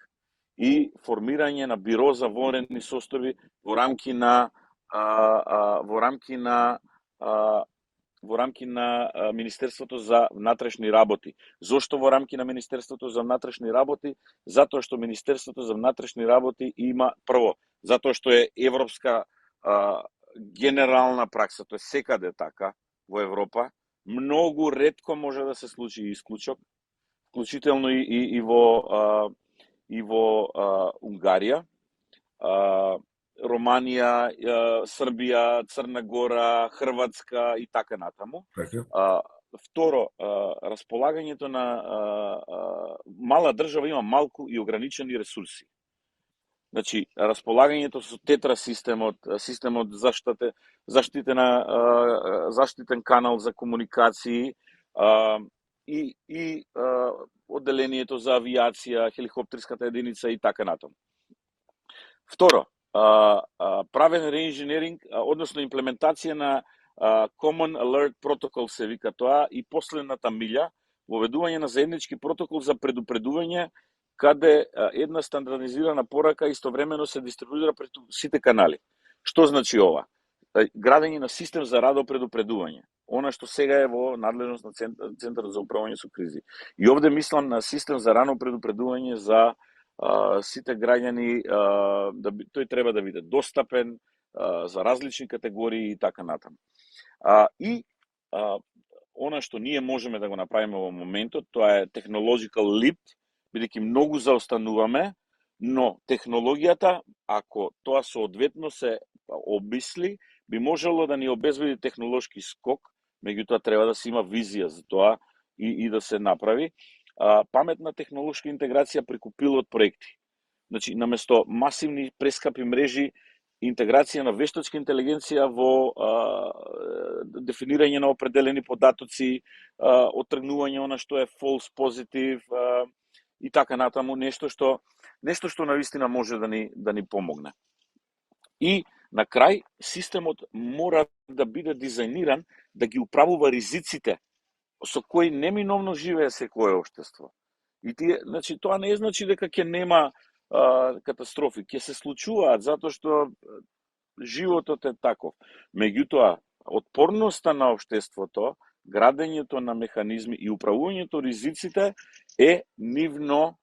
и формирање на биро за вонредни состојби во рамки на Министерството за внатрешни работи. Зошто во рамки на Министерството за внатрешни работи? Затоа што Министерството за внатрешни работи има прво, затоа што е европска генерална пракса, тоа е секаде така во Европа. Многу ретко може да се случи исклучок, вклучително и во Унгарија, Романија, Србија, Црна Гора, Хрватска и така натаму. Второ, располагањето на мала држава има малку и ограничени ресурси. Значи, располагањето со тетра системот заштитен канал за комуникации и одделението за авиација, хеликоптерската единица и така натаму. Второ, правен реинженеринг, односно имплементација на Common Alert Protocol се вика тоа, и последната милја, воведување на заеднички протокол за предупредување, каде една стандардизирана порака истовремено се дистрибуира преку сите канали. Што значи ова? Градење на систем за радиопредупредување. Она што сега е во надлежност на Центарот за управување со кризи. И овде мислам на систем за рано предупредување за сите граѓани, тој треба да биде достапен за различни категории и така натаму. Она што ние можеме да го направиме во моментот, тоа е technological leap, бидејќи многу заостануваме, но технологијата, ако тоа соодветно се обмисли, би можело да ни обезбеди технолошки скок, меѓутоа треба да се има визија за тоа и да се направи. паметна технолошка интеграција преку пилот проекти. Значи, наместо масивни прескапи мрежи, интеграција на вештачка интелигенција во дефинирање на определени податоци, отргнување она што е false positive и така натаму, нешто што навистина може да ни помогне. И на крај системот мора да биде дизајниран да ги управува ризиците со кои неминовно живее секое општество. И значи тоа не значи дека ќе нема катастрофи, ќе се случуваат затоа што животот е таков. Меѓутоа, отпорноста на општеството, градењето на механизми и управувањето ризиците е нивно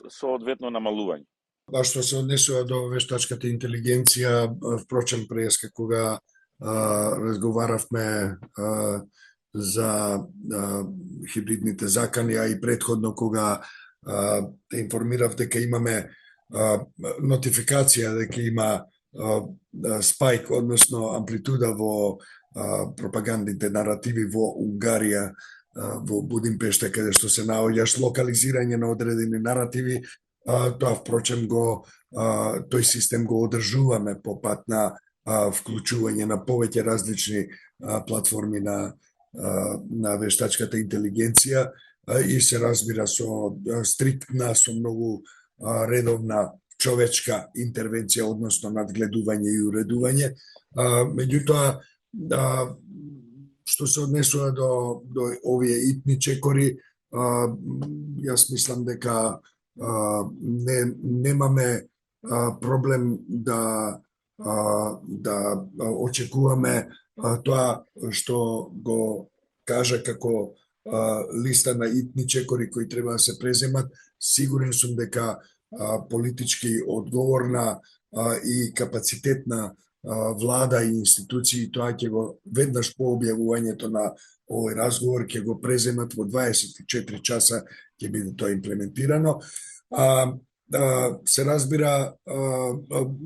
соодветно намалување.
Што се однесува до вештачката интелигенција, впрочем, преска кога разговаравме за хибридните закани, а и предходно кога информирав дека имаме нотификација дека има спајк, односно амплитуда во пропагандните наративи во Унгарија, во Будимпешта, каде што се наоѓаш локализирање на одредени наративи, тоа впрочем тој систем го одржуваме по пат на вклучување на повеќе различни платформи на вештачката интелигенција и се разбира со стриктна, со многу редовна човечка интервенција, односно надгледување и уредување. Меѓутоа, што се однесува до овие итни чекори, јас мислам дека немаме проблем да очекуваме тоа што го кажа како листа на итни чекори кои треба да се преземат. Сигурен сум дека политички одговорна и капацитетна влада и институции тоа ќе го веднаш по објавувањето на овој разговор ќе го преземат во 24 часа ќе биде тоа имплементирано. Се разбира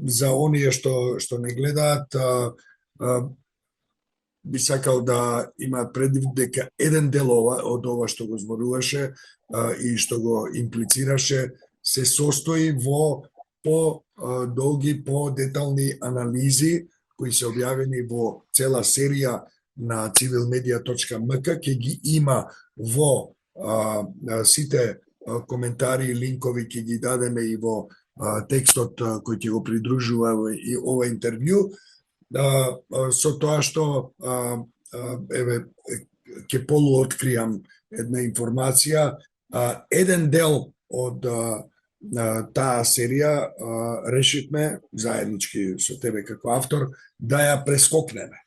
за оние што не гледаат, би сакал да има предвид дека еден дел од ова што го зборуваше и што го имплицираше се состои во по-долги, по-детални анализи кои се објавени во цела серија на civilmedia.mk, ќе ги има во сите коментари и линкови, ќе ги дадеме и во текстот кој ќе го придружува и ова интервју, со тоа што ќе полуоткријам една информација. Еден дел од таа серија решивме заеднички со тебе како автор да ја прескокнеме.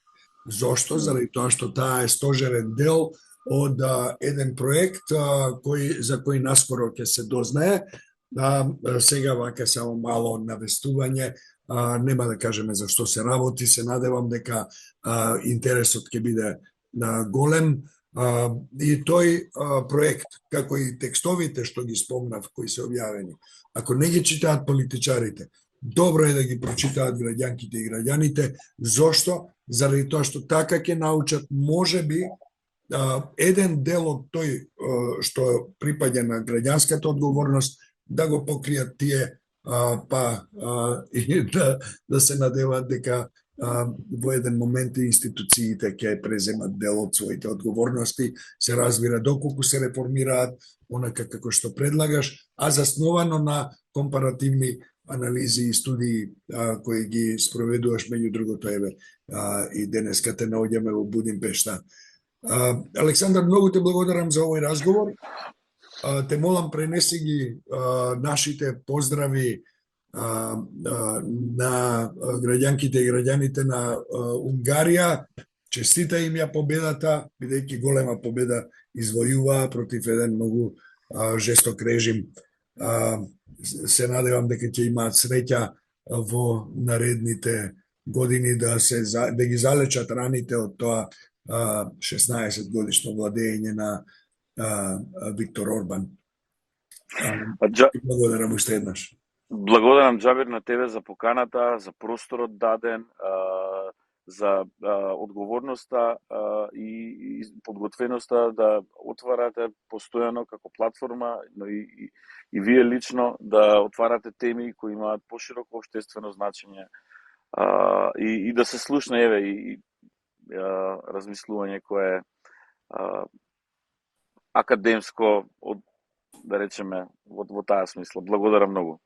Зошто? Заради тоа што таа е стожерен дел од еден проект за кој наскоро ќе се дознае. Сега вака само мало навестување, нема да кажеме за што се работи, се надевам дека интересот ќе биде голем. И тој проект, како и текстовите што ги спомнав, кои се објавени, ако не ги читаат политичарите, добро е да ги прочитаат граѓанките и граѓаните. Зошто? Заради тоа што така ќе научат, можеби, еден дел од тој што припаѓа на граѓанската одговорност, да го покријат тие, и да се надеваат дека во еден момент институциите ќе преземат дел од своите одговорности, се разбира доколку се реформираат онака како што предлагаш, а засновано на компаративни анализи и студии кои ги спроведуваш, меѓу другото и денеска те наоѓаме во Будимпешта. Александар, многу те благодарам за овој разговор. Те молам, пренеси ги нашите поздрави на граѓанките и граѓаните на Унгарија. Честита им ја победата, бидејќи голема победа извојуваа против еден многу жесток режим. Се надевам дека ќе имаат среќа во наредните години да ги залечат раните од тоа 16 годишно владење на Виктор Орбан. Благодарам уште еднаш.
Благодарам, Џабир, на тебе за поканата, за просторот даден, за одговорноста и подготвеноста да отварате постојано како платформа, но и вие лично да отварате теми кои имаат пошироко општествено значење и да се слушне и размислување кое е академско, да речеме, во таа смисла. Благодарам многу.